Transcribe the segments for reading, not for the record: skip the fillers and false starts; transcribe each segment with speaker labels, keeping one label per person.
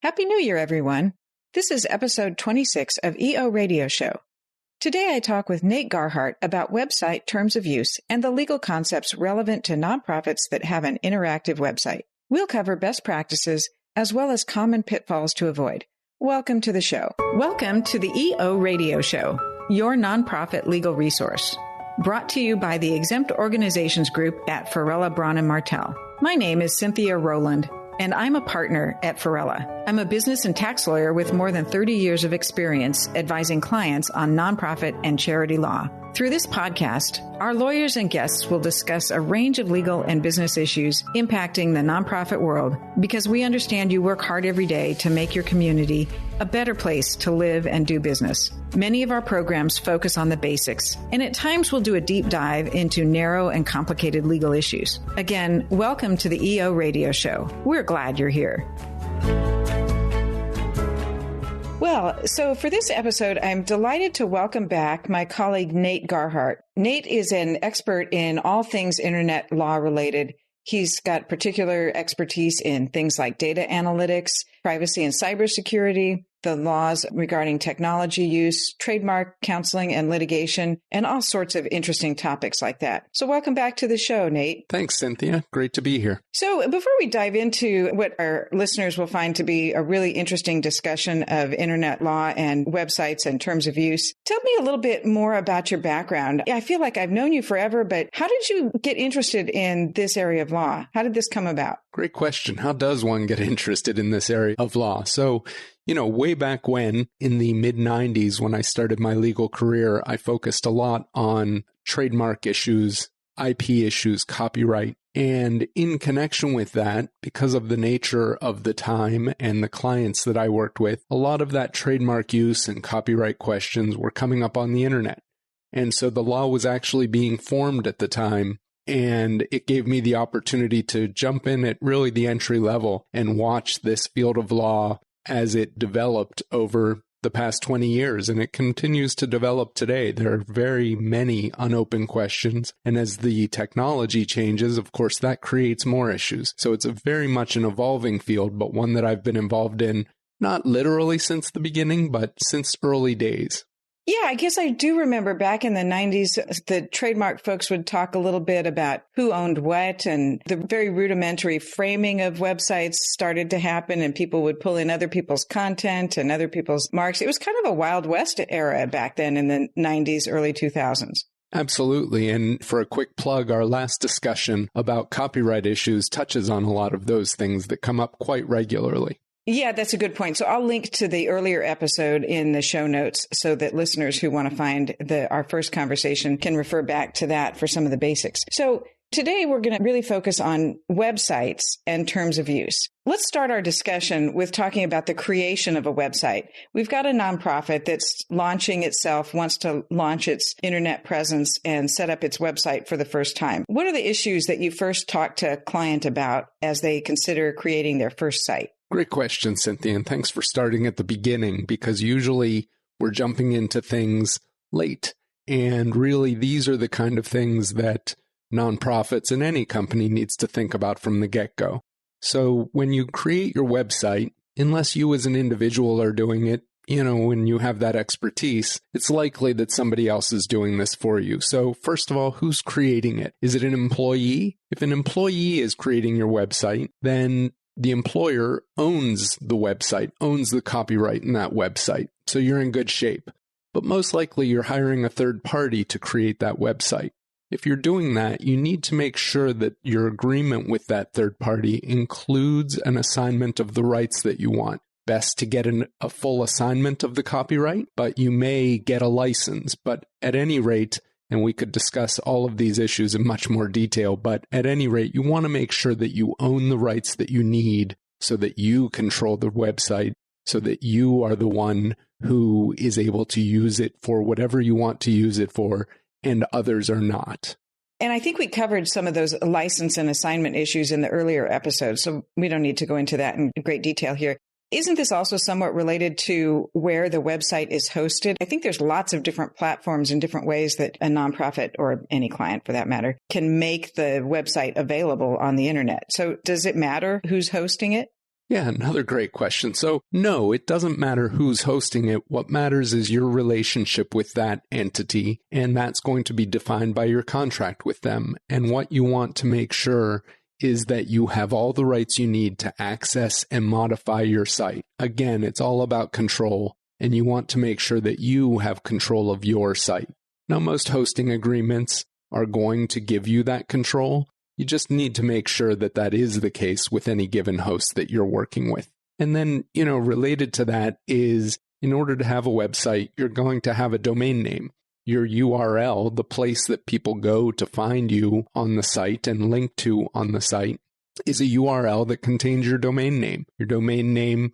Speaker 1: Happy New Year, everyone. This is episode 26 of EO Radio Show. Today I talk with Nate Garhart about website terms of use and the legal concepts relevant to nonprofits that have an interactive website. We'll cover best practices as well as common pitfalls to avoid. Welcome to the show. Welcome to the EO Radio Show, your nonprofit legal resource. Brought to you by the Exempt Organizations Group at Farella, Braun & Martel. My name is Cynthia Rowland, and I'm a partner at Farella. I'm a business and tax lawyer with more than 30 years of experience advising clients on nonprofit and charity law. Through this podcast, our lawyers and guests will discuss a range of legal and business issues impacting the nonprofit world because we understand you work hard every day to make your community a better place to live and do business. Many of our programs focus on the basics, and at times we'll do a deep dive into narrow and complicated legal issues. Again, welcome to the EO Radio Show. We're glad you're here. Well, so for this episode, I'm delighted to welcome back my colleague, Nate Garhart. Nate is an expert in all things internet law related. He's got particular expertise in things like data analytics, privacy and cybersecurity, the laws regarding technology use, trademark counseling and litigation, and all sorts of interesting topics like that. So welcome back to the show, Nate.
Speaker 2: Thanks, Cynthia. Great to be here.
Speaker 1: So before we dive into what our listeners will find to be a really interesting discussion of internet law and websites and terms of use, tell me a little bit more about your background. I feel like I've known you forever, but how did you get interested in this area of law? How did this come about?
Speaker 2: Great question. How does one get interested in this area of law? So, way back when, in the mid-90s, when I started my legal career, I focused a lot on trademark issues, IP issues, copyright. And in connection with that, because of the nature of the time and the clients that I worked with, a lot of that trademark use and copyright questions were coming up on the internet. And so the law was actually being formed at the time. And it gave me the opportunity to jump in at really the entry level and watch this field of law as it developed over the past 20 years. And it continues to develop today. There are very many unopened questions. And as the technology changes, of course, that creates more issues. So it's a very much an evolving field, but one that I've been involved in, not literally since the beginning, but since early days.
Speaker 1: Yeah, I guess I do remember back in the 90s, the trademark folks would talk a little bit about who owned what, and the very rudimentary framing of websites started to happen, and people would pull in other people's content and other people's marks. It was kind of a Wild West era back then in the 90s, early 2000s.
Speaker 2: Absolutely. And for a quick plug, our last discussion about copyright issues touches on a lot of those things that come up quite regularly.
Speaker 1: Yeah, that's a good point. So I'll link to the earlier episode in the show notes so that listeners who want to find our first conversation can refer back to that for some of the basics. So today we're going to really focus on websites and terms of use. Let's start our discussion with talking about the creation of a website. We've got a nonprofit that's launching itself, wants to launch its internet presence and set up its website for the first time. What are the issues that you first talk to a client about as they consider creating their first site?
Speaker 2: Great question, Cynthia, and thanks for starting at the beginning, because usually we're jumping into things late. And really, these are the kind of things that nonprofits and any company needs to think about from the get-go. So when you create your website, unless you as an individual are doing it, when you have that expertise, it's likely that somebody else is doing this for you. So first of all, who's creating it? Is it an employee? If an employee is creating your website, then the employer owns the website, owns the copyright in that website. So you're in good shape. But most likely you're hiring a third party to create that website. If you're doing that, you need to make sure that your agreement with that third party includes an assignment of the rights that you want. Best to get a full assignment of the copyright, but you may get a license. But at any rate, and we could discuss all of these issues in much more detail, but at any rate, you want to make sure that you own the rights that you need so that you control the website, so that you are the one who is able to use it for whatever you want to use it for, and others are not.
Speaker 1: And I think we covered some of those license and assignment issues in the earlier episodes, so we don't need to go into that in great detail here. Isn't this also somewhat related to where the website is hosted? I think there's lots of different platforms and different ways that a nonprofit, or any client for that matter, can make the website available on the internet. So does it matter who's hosting it?
Speaker 2: Yeah, another great question. So, no, it doesn't matter who's hosting it. What matters is your relationship with that entity, and that's going to be defined by your contract with them. And what you want to make sure is that you have all the rights you need to access and modify your site. Again, it's all about control, and you want to make sure that you have control of your site. Now, most hosting agreements are going to give you that control. You just need to make sure that that is the case with any given host that you're working with. And then, related to that is, in order to have a website, you're going to have a domain name. Your URL, the place that people go to find you on the site and link to on the site, is a URL that contains your domain name. Your domain name,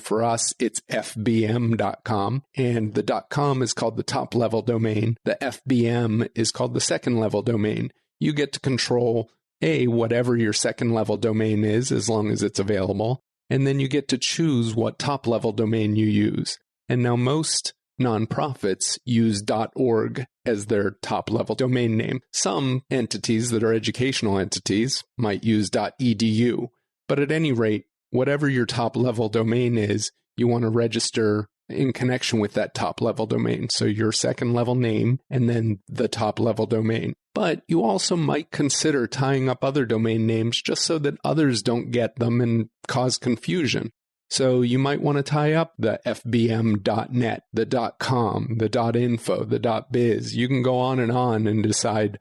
Speaker 2: for us, it's fbm.com, and the .com is called the top level domain. The FBM is called the second level domain. You get to control whatever your second level domain is, as long as it's available, and then you get to choose what top level domain you use. And now most nonprofits use .org as their top level domain name. Some entities that are educational entities might use .edu, but at any rate, whatever your top level domain is, you want to register in connection with that top level domain. So your second level name and then the top level domain. But you also might consider tying up other domain names just so that others don't get them and cause confusion. So you might want to tie up the fbm.net, the .com, the .info, the .biz. You can go on and decide,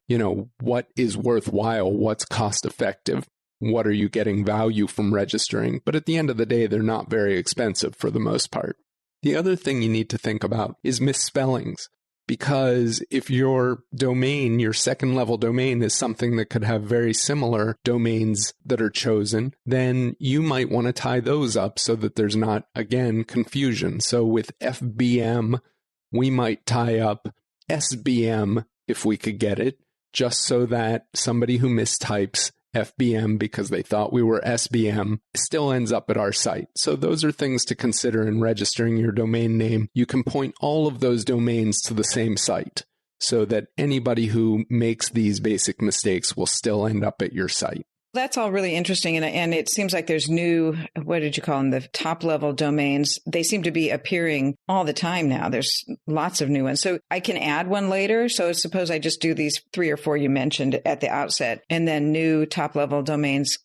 Speaker 2: what is worthwhile, what's cost effective. What are you getting value from registering? But at the end of the day, they're not very expensive for the most part. The other thing you need to think about is misspellings. Because if your domain, your second level domain, is something that could have very similar domains that are chosen, then you might want to tie those up so that there's not, again, confusion. So with FBM, we might tie up SBM if we could get it, just so that somebody who mistypes FBM because they thought we were SBM still ends up at our site. So those are things to consider in registering your domain name. You can point all of those domains to the same site so that anybody who makes these basic mistakes will still end up at your site.
Speaker 1: That's all really interesting. And it seems like there's new, what did you call them, the top level domains. They seem to be appearing all the time now. There's lots of new ones. So I can add one later. So suppose I just do these 3 or 4 you mentioned at the outset, and then new top level domains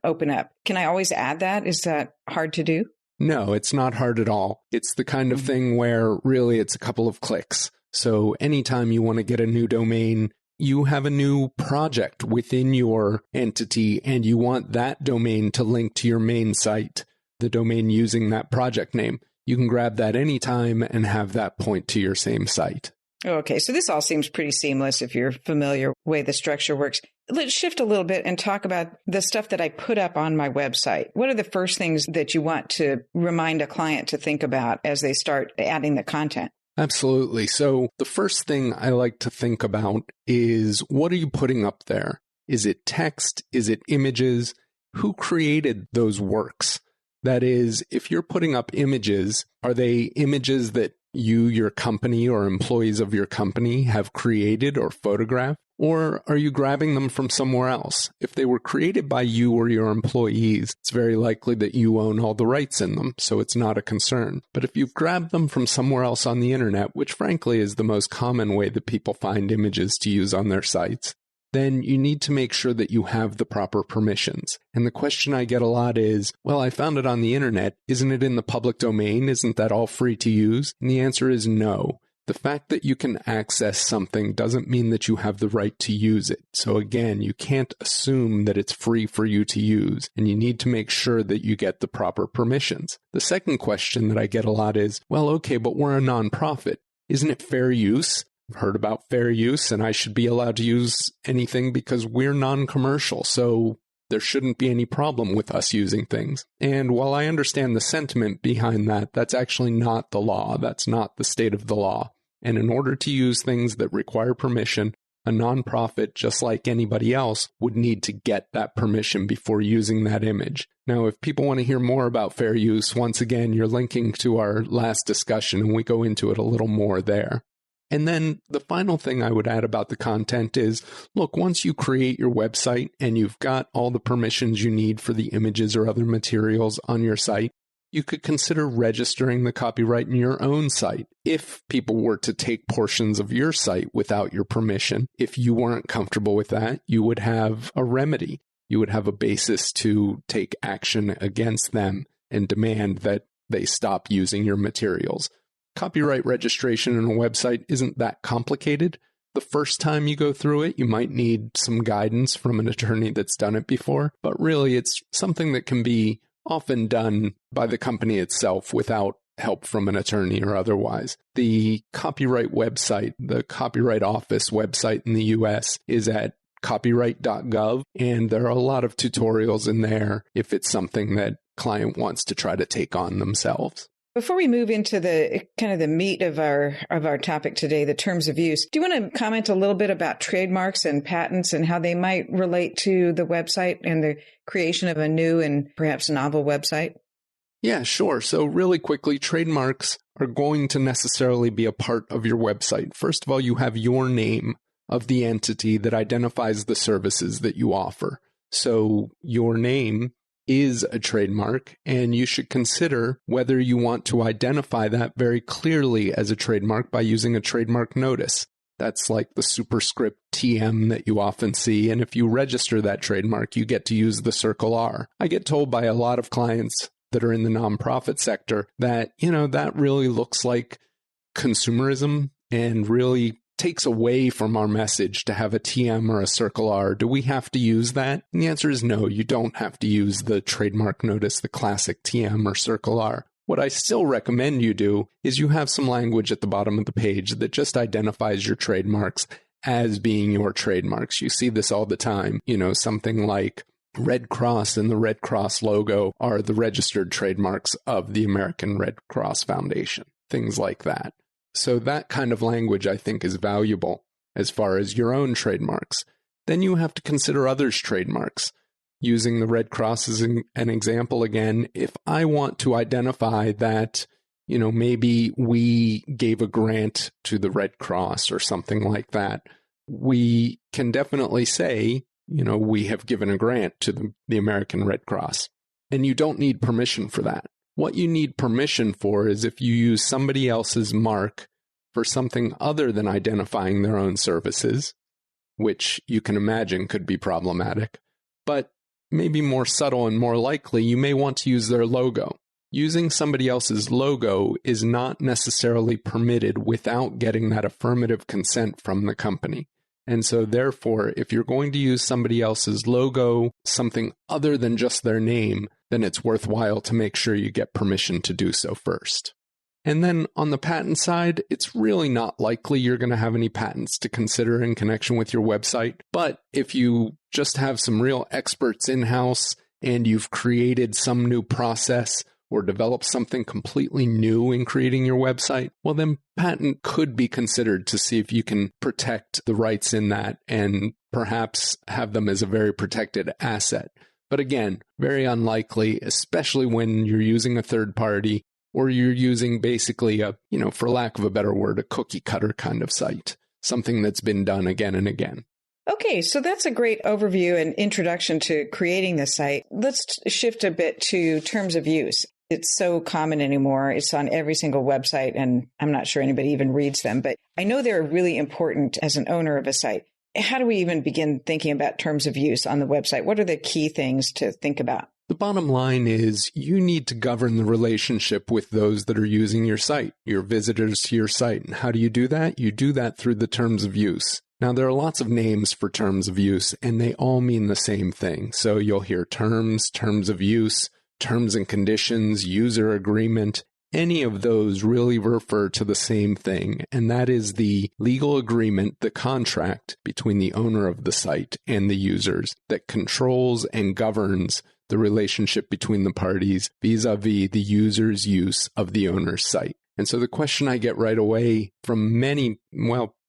Speaker 1: open up. Can I always add that? Is that hard to do?
Speaker 2: No, it's not hard at all. It's the kind of thing where really it's a couple of clicks. So anytime you want to get a new domain, you have a new project within your entity and you want that domain to link to your main site, the domain using that project name. You can grab that anytime and have that point to your same site.
Speaker 1: Okay, so this all seems pretty seamless if you're familiar with the way the structure works. Let's shift a little bit and talk about the stuff that I put up on my website. What are the first things that you want to remind a client to think about as they start adding the content?
Speaker 2: Absolutely. So the first thing I like to think about is, what are you putting up there? Is it text? Is it images? Who created those works? That is, if you're putting up images, are they images that you, your company, or employees of your company have created or photographed? Or are you grabbing them from somewhere else? If they were created by you or your employees, it's very likely that you own all the rights in them, so it's not a concern. But if you've grabbed them from somewhere else on the internet, which frankly is the most common way that people find images to use on their sites, then you need to make sure that you have the proper permissions. And the question I get a lot is, well, I found it on the internet. Isn't it in the public domain? Isn't that all free to use? And the answer is no. The fact that you can access something doesn't mean that you have the right to use it. So again, you can't assume that it's free for you to use, and you need to make sure that you get the proper permissions. The second question that I get a lot is, well, okay, but we're a nonprofit. Isn't it fair use? I've heard about fair use, and I should be allowed to use anything because we're non-commercial, so there shouldn't be any problem with us using things. And while I understand the sentiment behind that, that's actually not the law. That's not the state of the law. And in order to use things that require permission, a nonprofit, just like anybody else, would need to get that permission before using that image. Now, if people want to hear more about fair use, once again, you're linking to our last discussion, and we go into it a little more there. And then the final thing I would add about the content is, look, once you create your website and you've got all the permissions you need for the images or other materials on your site, you could consider registering the copyright in your own site. If people were to take portions of your site without your permission, if you weren't comfortable with that, you would have a remedy. You would have a basis to take action against them and demand that they stop using your materials. Copyright registration in a website isn't that complicated. The first time you go through it, you might need some guidance from an attorney that's done it before, but really it's something that can be often done by the company itself without help from an attorney or otherwise. The copyright website, the Copyright Office website in the US is at copyright.gov, and there are a lot of tutorials in there if it's something that client wants to try to take on themselves.
Speaker 1: Before we move into the kind of the meat of our topic today, the terms of use, do you want to comment a little bit about trademarks and patents and how they might relate to the website and the creation of a new and perhaps novel website?
Speaker 2: Yeah, sure. So really quickly, trademarks are going to necessarily be a part of your website. First of all, you have your name of the entity that identifies the services that you offer. So your name is a trademark, and you should consider whether you want to identify that very clearly as a trademark by using a trademark notice. That's like the superscript TM that you often see, and if you register that trademark, you get to use the circle R. I get told by a lot of clients that are in the nonprofit sector that, that really looks like consumerism and really takes away from our message to have a TM or a circle R. Do we have to use that? And the answer is no, you don't have to use the trademark notice, the classic TM or circle R. What I still recommend you do is you have some language at the bottom of the page that just identifies your trademarks as being your trademarks. You see this all the time, something like Red Cross and the Red Cross logo are the registered trademarks of the American Red Cross Foundation, things like that. So that kind of language, I think, is valuable as far as your own trademarks. Then you have to consider others' trademarks. Using the Red Cross as an example again, if I want to identify that, maybe we gave a grant to the Red Cross or something like that, we can definitely say, we have given a grant to the American Red Cross. And you don't need permission for that. What you need permission for is if you use somebody else's mark for something other than identifying their own services, which you can imagine could be problematic, but maybe more subtle and more likely, you may want to use their logo. Using somebody else's logo is not necessarily permitted without getting that affirmative consent from the company. And so therefore, if you're going to use somebody else's logo, something other than just their name, then it's worthwhile to make sure you get permission to do so first. And then on the patent side, it's really not likely you're going to have any patents to consider in connection with your website. But if you just have some real experts in-house and you've created some new process or developed something completely new in creating your website, well, then patent could be considered to see if you can protect the rights in that and perhaps have them as a very protected asset. But again, very unlikely, especially when you're using a third party or you're using basically a, for lack of a better word, a cookie cutter kind of site, something that's been done again and again.
Speaker 1: Okay, so that's a great overview and introduction to creating the site. Let's shift a bit to terms of use. It's so common anymore. It's on every single website, and I'm not sure anybody even reads them, but I know they're really important as an owner of a site. How do we even begin thinking about terms of use on the website? What are the key things to think about?
Speaker 2: The bottom line is you need to govern the relationship with those that are using your site, your visitors to your site. And how do you do that? You do that through the terms of use. Now, there are lots of names for terms of use, and they all mean the same thing. So you'll hear terms, terms of use, terms and conditions, user agreement. Any of those really refer to the same thing, and that is the legal agreement, the contract between the owner of the site and the users that controls and governs the relationship between the parties vis-a-vis the user's use of the owner's site. And so the question I get right away from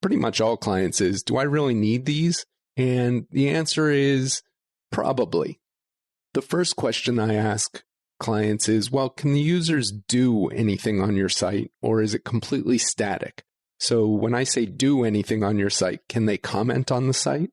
Speaker 2: pretty much all clients is, do I really need these? And the answer is probably. The first question I ask clients is, can the users do anything on your site, or is it completely static? So when I say do anything on your site, can they comment on the site?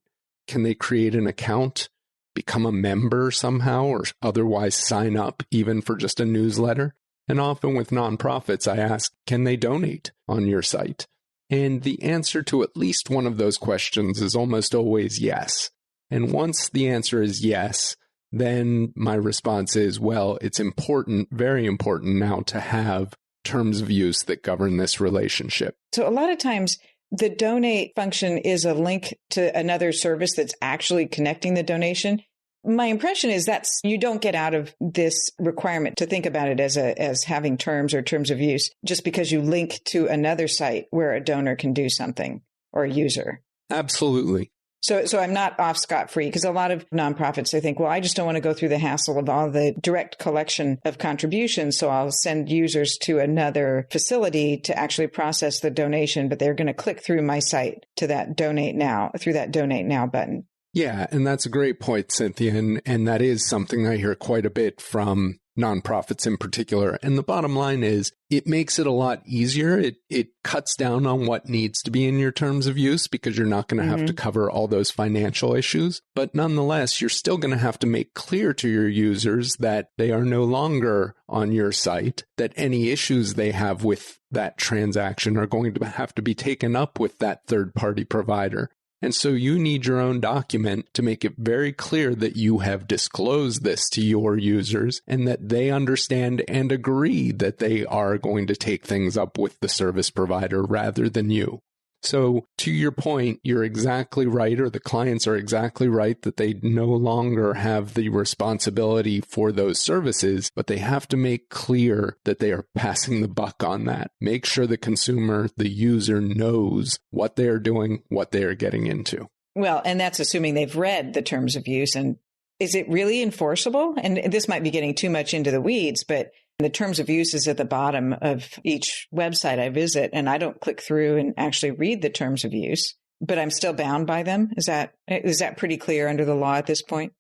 Speaker 2: Can they create an account, become a member somehow, or otherwise sign up even for just a newsletter? And often with nonprofits, I ask, can they donate on your site? And the answer to at least one of those questions is almost always yes. And once the answer is yes, then my response is, well, it's important, very important now to have terms of use that govern this relationship.
Speaker 1: So a lot of times the donate function is a link to another service that's actually connecting the donation. My impression is that you don't get out of this requirement to think about it as having terms or terms of use just because you link to another site where a donor can do something or a user.
Speaker 2: Absolutely.
Speaker 1: So I'm not off scot-free, because a lot of nonprofits, they think, well, I just don't want to go through the hassle of all the direct collection of contributions, so I'll send users to another facility to actually process the donation, but they're going to click through my site to that donate now, through that donate now button.
Speaker 2: Yeah, and that's a great point, Cynthia, and that is something I hear quite a bit from nonprofits in particular. And the bottom line is it makes it a lot easier. It cuts down on what needs to be in your terms of use because you're not going to have to cover all those financial issues. But nonetheless, you're still going to have to make clear to your users that they are no longer on your site, that any issues they have with that transaction are going to have to be taken up with that third-party provider. And so you need your own document to make it very clear that you have disclosed this to your users and that they understand and agree that they are going to take things up with the service provider rather than you. So to your point, you're exactly right, or the clients are exactly right, that they no longer have the responsibility for those services, but they have to make clear that they are passing the buck on that. Make sure the consumer, the user, knows what they are doing, what they are getting into.
Speaker 1: Well, and that's assuming they've read the terms of use. And is it really enforceable? And this might be getting too much into the weeds, but the terms of use is at the bottom of each website I visit, and I don't click through and actually read the terms of use, but I'm still bound by them. Is that pretty clear under the law at this point?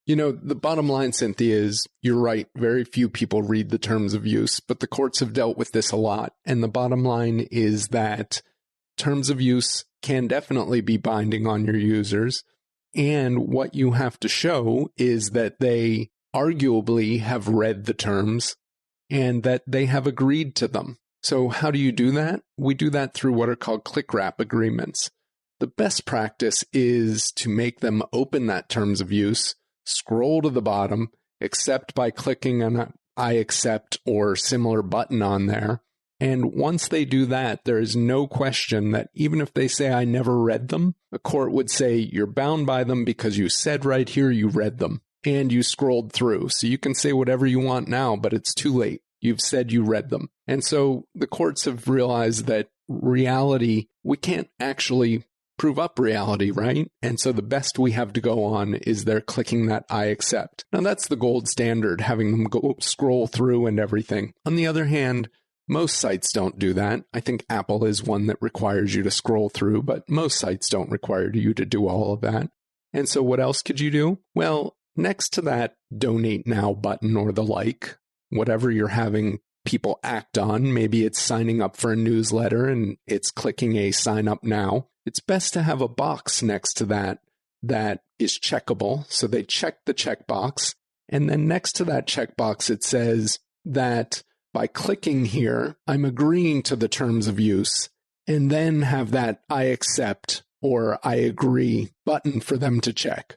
Speaker 2: You know, the bottom line, Cynthia, is you're right. Very few people read the terms of use, but the courts have dealt with this a lot. And the bottom line is that terms of use can definitely be binding on your users. And what you have to show is that they arguably have read the terms and that they have agreed to them. So how do you do that? We do that through what are called click-wrap agreements. The best practice is to make them open that terms of use, scroll to the bottom, accept by clicking on I accept or similar button on there. And once they do that, there is no question that even if they say I never read them, a court would say you're bound by them because you said right here you read them. And you scrolled through. So you can say whatever you want now, but it's too late. You've said you read them. And so the courts have realized that reality, we can't actually prove up reality, right? And so the best we have to go on is they're clicking that I accept. Now that's the gold standard, having them go scroll through and everything. On the other hand, most sites don't do that. I think Apple is one that requires you to scroll through, but most sites don't require you to do all of that. And so what else could you do? Well, next to that donate now button or the like, whatever you're having people act on, maybe it's signing up for a newsletter and it's clicking a sign up now. It's best to have a box next to that is checkable. So they check the checkbox. And then next to that checkbox, it says that by clicking here, I'm agreeing to the terms of use, and then have that I accept or I agree button for them to check.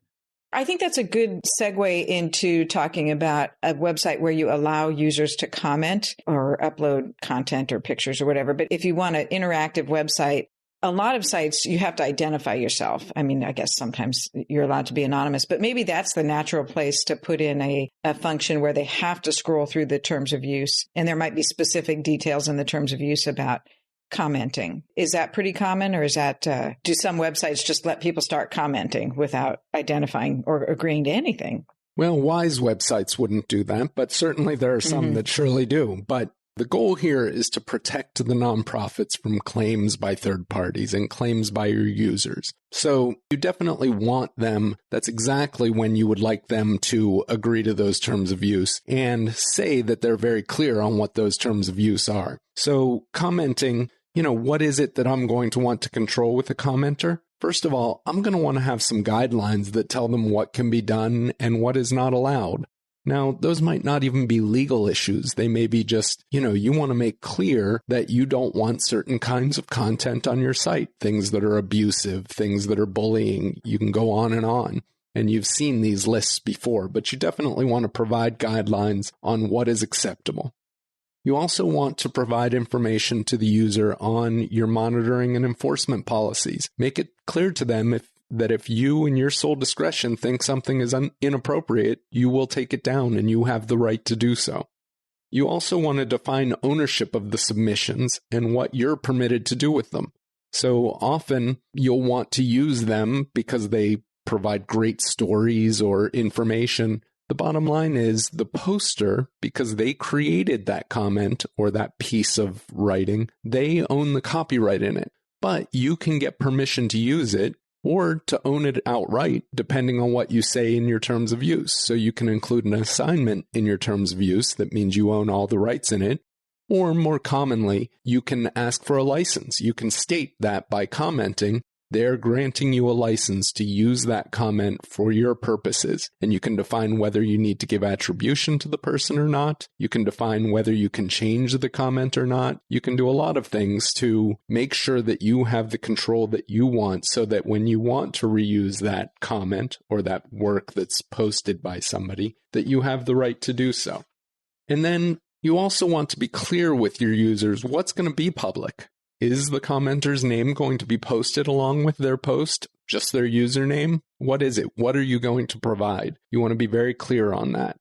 Speaker 1: I think that's a good segue into talking about a website where you allow users to comment or upload content or pictures or whatever. But if you want an interactive website, a lot of sites, you have to identify yourself. I mean, I guess sometimes you're allowed to be anonymous, but maybe that's the natural place to put in a function where they have to scroll through the terms of use. And there might be specific details in the terms of use about commenting. Is that pretty common, or is that, do some websites just let people start commenting without identifying or agreeing to anything?
Speaker 2: Well, wise websites wouldn't do that, but certainly there are some that surely do. But the goal here is to protect the nonprofits from claims by third parties and claims by your users. So you definitely want them. That's exactly when you would like them to agree to those terms of use and say that they're very clear on what those terms of use are. So commenting, what is it that I'm going to want to control with a commenter? First of all, I'm going to want to have some guidelines that tell them what can be done and what is not allowed. Now, those might not even be legal issues. They may be just, you want to make clear that you don't want certain kinds of content on your site, things that are abusive, things that are bullying. You can go on. And you've seen these lists before, but you definitely want to provide guidelines on what is acceptable. You also want to provide information to the user on your monitoring and enforcement policies. Make it clear to them that if you in your sole discretion think something is inappropriate, you will take it down and you have the right to do so. You also want to define ownership of the submissions and what you're permitted to do with them. So often you'll want to use them because they provide great stories or information. The bottom line is the poster, because they created that comment or that piece of writing, they own the copyright in it. But you can get permission to use it or to own it outright, depending on what you say in your terms of use. So you can include an assignment in your terms of use that means you own all the rights in it. Or more commonly, you can ask for a license. You can state that by commenting, they're granting you a license to use that comment for your purposes. And you can define whether you need to give attribution to the person or not. You can define whether you can change the comment or not. You can do a lot of things to make sure that you have the control that you want so that when you want to reuse that comment or that work that's posted by somebody, that you have the right to do so. And then you also want to be clear with your users what's going to be public. Is the commenter's name going to be posted along with their post? Just their username? What is it? What are you going to provide? You want to be very clear on that.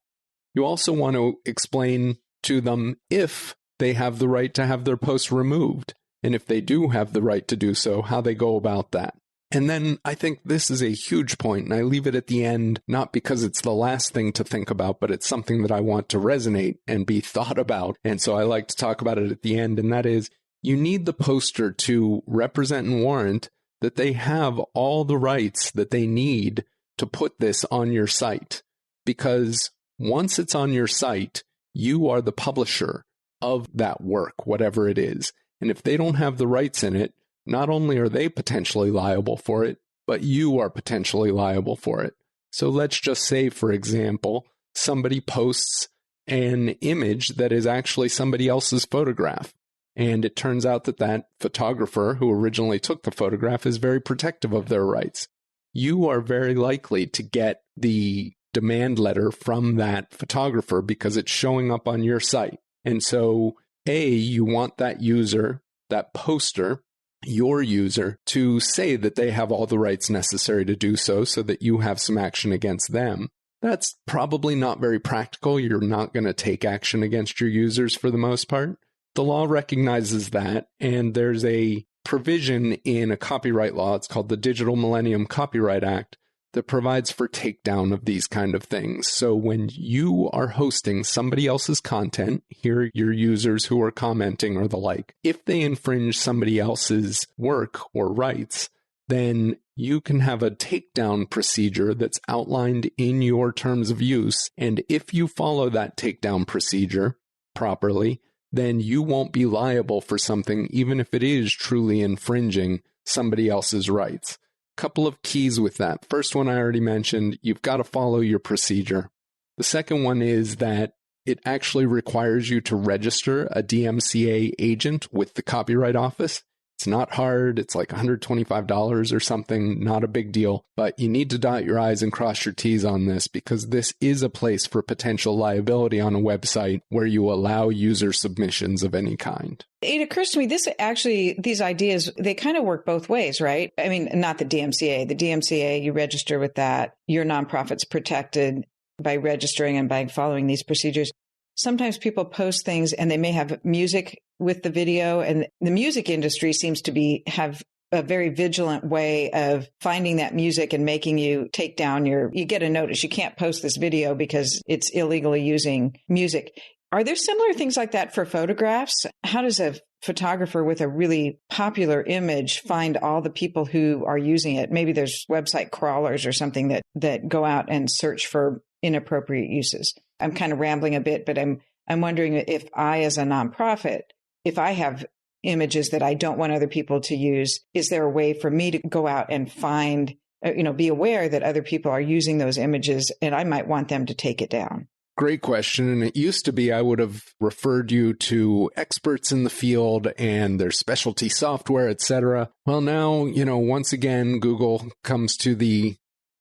Speaker 2: You also want to explain to them if they have the right to have their post removed. And if they do have the right to do so, how they go about that. And then I think this is a huge point, and I leave it at the end, not because it's the last thing to think about, but it's something that I want to resonate and be thought about. And so I like to talk about it at the end, and that is, you need the poster to represent and warrant that they have all the rights that they need to put this on your site. Because once it's on your site, you are the publisher of that work, whatever it is. And if they don't have the rights in it, not only are they potentially liable for it, but you are potentially liable for it. So let's just say, for example, somebody posts an image that is actually somebody else's photograph. And it turns out that that photographer who originally took the photograph is very protective of their rights. You are very likely to get the demand letter from that photographer because it's showing up on your site. And so, you want that user, that poster, your user, to say that they have all the rights necessary to do so that you have some action against them. That's probably not very practical. You're not going to take action against your users for the most part. The law recognizes that, and there's a provision in a copyright law, it's called the Digital Millennium Copyright Act, that provides for takedown of these kind of things. So when you are hosting somebody else's content, here your users who are commenting or the like, if they infringe somebody else's work or rights, then you can have a takedown procedure that's outlined in your terms of use. And if you follow that takedown procedure properly, then you won't be liable for something, even if it is truly infringing somebody else's rights. Couple of keys with that. First one I already mentioned, you've got to follow your procedure. The second one is that it actually requires you to register a DMCA agent with the Copyright Office. It's not hard. It's like $125 or something, not a big deal. But you need to dot your I's and cross your T's on this because this is a place for potential liability on a website where you allow user submissions of any kind.
Speaker 1: It occurs to me, these ideas, they kind of work both ways, right? I mean, not the DMCA. The DMCA, you register with that. Your nonprofit's protected by registering and by following these procedures. Sometimes people post things and they may have music with the video, and the music industry seems to have a very vigilant way of finding that music and making you take down you get a notice. You can't post this video because it's illegally using music. Are there similar things like that for photographs? How does a photographer with a really popular image find all the people who are using it? Maybe there's website crawlers or something that go out and search for inappropriate uses. I'm kind of rambling a bit, but I'm wondering if I, as a nonprofit, if I have images that I don't want other people to use? Is there a way for me to go out and find, be aware that other people are using those images and I might want them to take it down?
Speaker 2: Great question. And it used to be I would have referred you to experts in the field and their specialty software, etc. Well, now, once again, Google comes to the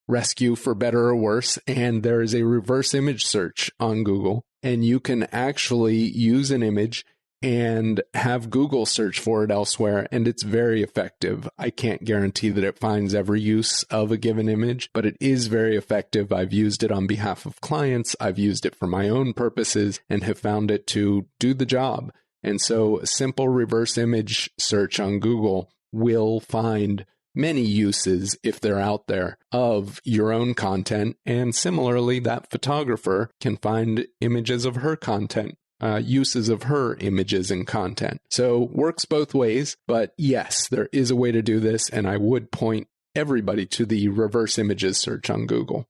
Speaker 2: rescue for better or worse, and there is a reverse image search on Google, and you can actually use an image and have Google search for it elsewhere, and it's very effective. I can't guarantee that it finds every use of a given image, but it is very effective. I've used it on behalf of clients. I've used it for my own purposes and have found it to do the job. And so a simple reverse image search on Google will find many uses, if they're out there, of your own content. And similarly, that photographer can find images of her content. Uses of her images and content. So works both ways, but yes, there is a way to do this, and I would point everybody to the reverse images search on Google.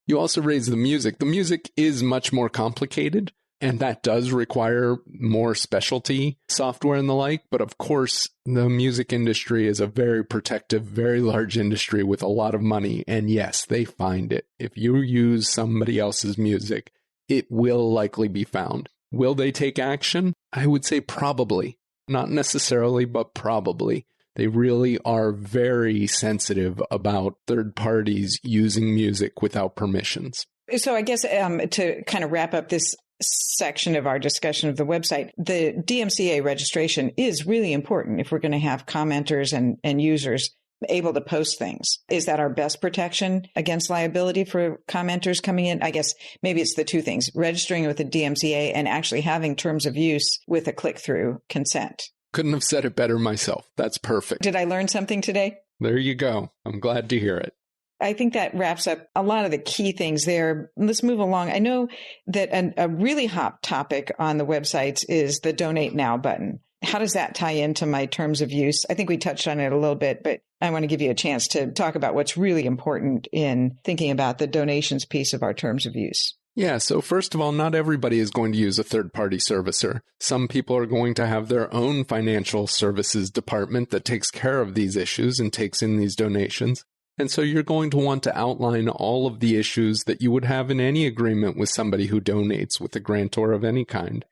Speaker 2: You also raised the music. The music is much more complicated, and that does require more specialty software and the like, but of course, the music industry is a very protective, very large industry with a lot of money, and yes, they find it. If you use somebody else's music, it will likely be found. Will they take action? I would say probably. Not necessarily, but probably. They really are very sensitive about third parties using music without permissions.
Speaker 1: So I guess to kind of wrap up this section of our discussion of the website, the DMCA registration is really important if we're going to have commenters and users able to post things. Is that our best protection against liability for commenters coming in? I guess maybe it's the two things, registering with the DMCA and actually having terms of use with a click-through consent.
Speaker 2: Couldn't have said it better myself. That's perfect.
Speaker 1: Did I learn something today?
Speaker 2: There you go. I'm glad to hear it.
Speaker 1: I think that wraps up a lot of the key things there. Let's move along. I know that a really hot topic on the websites is the Donate Now button. How does that tie into my terms of use? I think we touched on it a little bit, but I want to give you a chance to talk about what's really important in thinking about the donations piece of our terms of use.
Speaker 2: Yeah, so first of all, not everybody is going to use a third-party servicer. Some people are going to have their own financial services department that takes care of these issues and takes in these donations. And so you're going to want to outline all of the issues that you would have in any agreement with somebody who donates with a grantor of any kind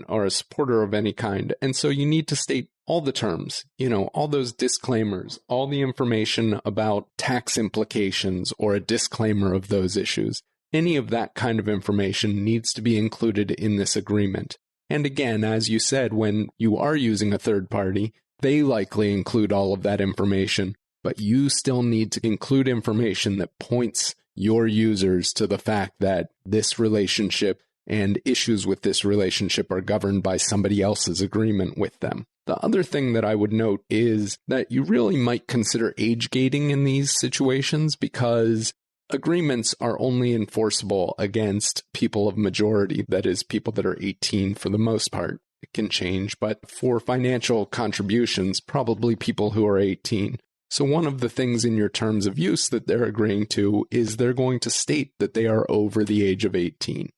Speaker 2: or a supporter of any kind. And so you need to state all the terms, all those disclaimers, all the information about tax implications or a disclaimer of those issues. Any of that kind of information needs to be included in this agreement. And again, as you said, when you are using a third party, they likely include all of that information. But you still need to include information that points your users to the fact that this relationship and issues with this relationship are governed by somebody else's agreement with them. The other thing that I would note is that you really might consider age gating in these situations because agreements are only enforceable against people of majority, that is, people that are 18 for the most part. It can change, but for financial contributions, probably people who are 18. So one of the things in your terms of use that they're agreeing to is they're going to state that they are over the age of 18.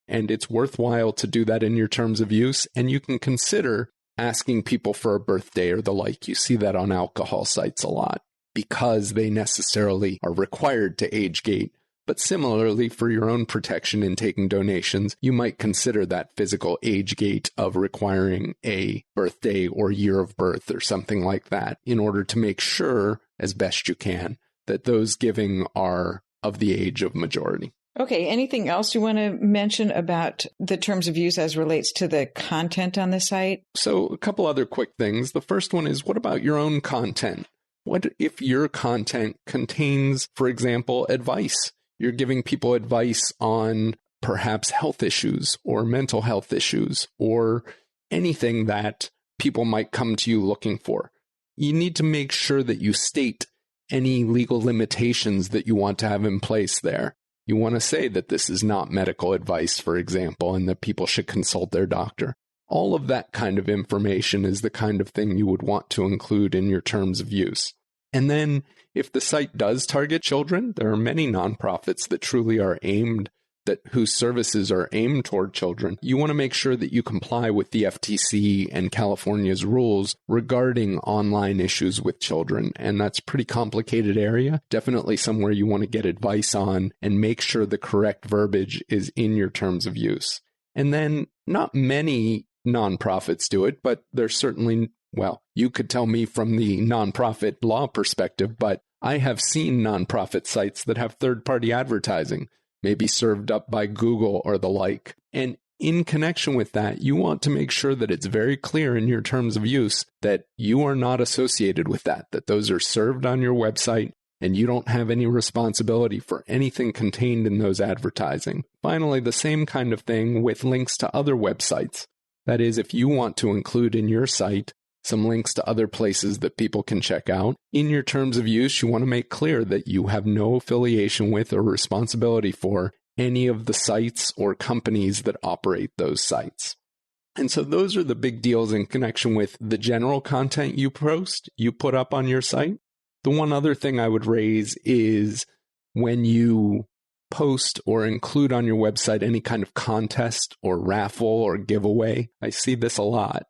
Speaker 2: And it's worthwhile to do that in your terms of use. And you can consider asking people for a birthday or the like. You see that on alcohol sites a lot because they necessarily are required to age gate. But similarly, for your own protection in taking donations, you might consider that physical age gate of requiring a birthday or year of birth or something like that in order to make sure, as best you can, that those giving are of the age of majority.
Speaker 1: Okay. Anything else you want to mention about the terms of use as relates to the content on the site?
Speaker 2: So a couple other quick things. The first one is, what about your own content? What if your content contains, for example, advice? You're giving people advice on perhaps health issues or mental health issues or anything that people might come to you looking for. You need to make sure that you state any legal limitations that you want to have in place there. You want to say that this is not medical advice, for example, and that people should consult their doctor. All of that kind of information is the kind of thing you would want to include in your terms of use. And then if the site does target children, there are many nonprofits that truly are aimed whose services are aimed toward children, you want to make sure that you comply with the FTC and California's rules regarding online issues with children. And that's a pretty complicated area. Definitely somewhere you want to get advice on and make sure the correct verbiage is in your terms of use. And then not many nonprofits do it, but there's certainly, well, you could tell me from the nonprofit law perspective, but I have seen nonprofit sites that have third-party advertising, maybe served up by Google or the like. And in connection with that, you want to make sure that it's very clear in your terms of use that you are not associated with that those are served on your website and you don't have any responsibility for anything contained in those advertising. Finally, the same kind of thing with links to other websites. That is, if you want to include in your site some links to other places that people can check out, in your terms of use, you want to make clear that you have no affiliation with or responsibility for any of the sites or companies that operate those sites. And so those are the big deals in connection with the general content you put up on your site. The one other thing I would raise is when you post or include on your website any kind of contest or raffle or giveaway. I see this a lot.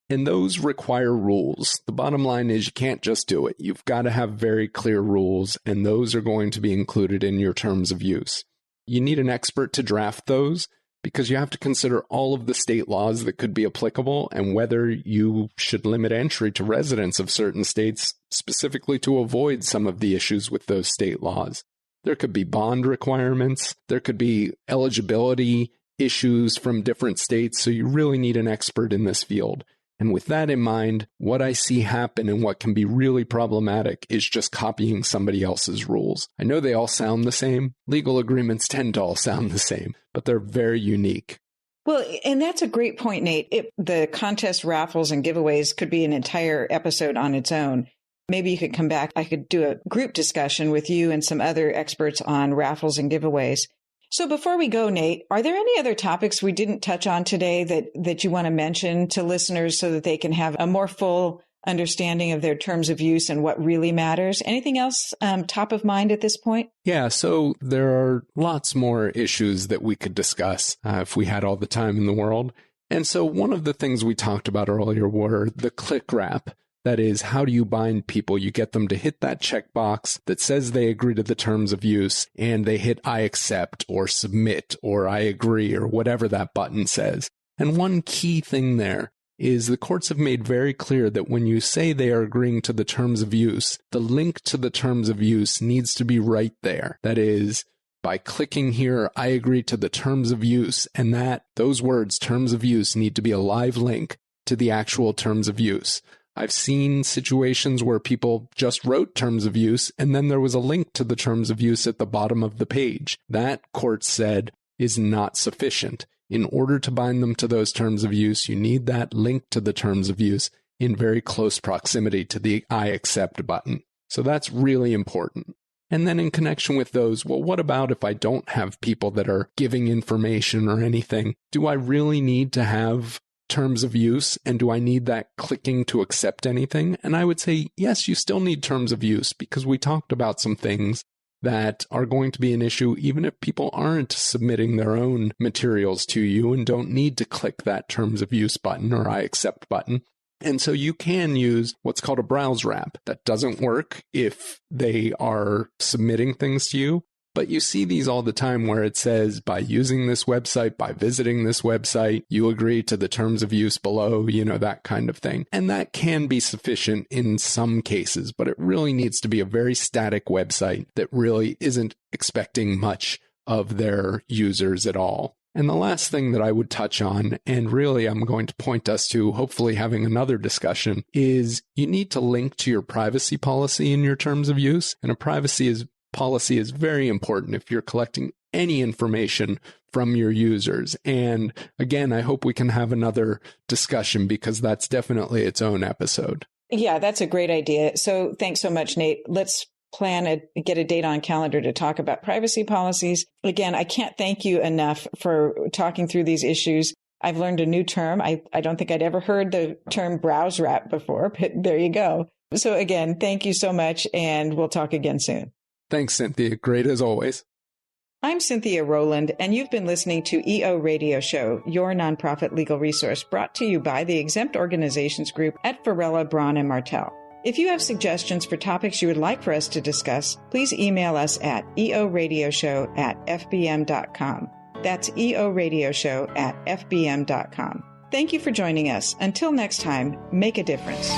Speaker 2: And those require rules. The bottom line is you can't just do it. You've got to have very clear rules, and those are going to be included in your terms of use. You need an expert to draft those because you have to consider all of the state laws that could be applicable and whether you should limit entry to residents of certain states specifically to avoid some of the issues with those state laws. There could be bond requirements. There could be eligibility issues from different states. So you really need an expert in this field. And with that in mind, what I see happen and what can be really problematic is just copying somebody else's rules. I know they all sound the same. Legal agreements tend to all sound the same, but they're very unique.
Speaker 1: Well, and that's a great point, Nate. The contest raffles and giveaways could be an entire episode on its own. Maybe you could come back. I could do a group discussion with you and some other experts on raffles and giveaways. So before we go, Nate, are there any other topics we didn't touch on today that you want to mention to listeners so that they can have a more full understanding of their terms of use and what really matters? Anything else top of mind at this point?
Speaker 2: Yeah, so there are lots more issues that we could discuss if we had all the time in the world. And so one of the things we talked about earlier were the click wrap. That is, how do you bind people? You get them to hit that checkbox that says they agree to the terms of use, and they hit I accept or submit or I agree or whatever that button says. And one key thing there is the courts have made very clear that when you say they are agreeing to the terms of use, the link to the terms of use needs to be right there. That is, by clicking here, I agree to the terms of use, and those words, terms of use, need to be a live link to the actual terms of use. I've seen situations where people just wrote terms of use and then there was a link to the terms of use at the bottom of the page. That, court said, is not sufficient. In order to bind them to those terms of use, you need that link to the terms of use in very close proximity to the I accept button. So that's really important. And then in connection with those, well, what about if I don't have people that are giving information or anything? Do I really need to have terms of use, and do I need that clicking to accept anything? And I would say, yes, you still need terms of use because we talked about some things that are going to be an issue even if people aren't submitting their own materials to you and don't need to click that terms of use button or I accept button. And so you can use what's called a browse wrap. That doesn't work if they are submitting things to you. But you see these all the time where it says, by using this website, by visiting this website, you agree to the terms of use below, that kind of thing. And that can be sufficient in some cases, but it really needs to be a very static website that really isn't expecting much of their users at all. And the last thing that I would touch on, and really I'm going to point us to hopefully having another discussion, is you need to link to your privacy policy in your terms of use. And a privacy policy is very important if you're collecting any information from your users. And again, I hope we can have another discussion because that's definitely its own episode.
Speaker 1: Yeah, that's a great idea. So thanks so much, Nate. Let's get a date on calendar to talk about privacy policies. Again, I can't thank you enough for talking through these issues. I've learned a new term. I don't think I'd ever heard the term browse wrap before, but there you go. So again, thank you so much, and we'll talk again soon.
Speaker 2: Thanks, Cynthia. Great as always.
Speaker 1: I'm Cynthia Rowland, and you've been listening to EO Radio Show, your nonprofit legal resource brought to you by the Exempt Organizations Group at Varela, Braun, and Martel. If you have suggestions for topics you would like for us to discuss, please email us at eoradioshow@fbm.com. That's eoradioshow@fbm.com. Thank you for joining us. Until next time, make a difference.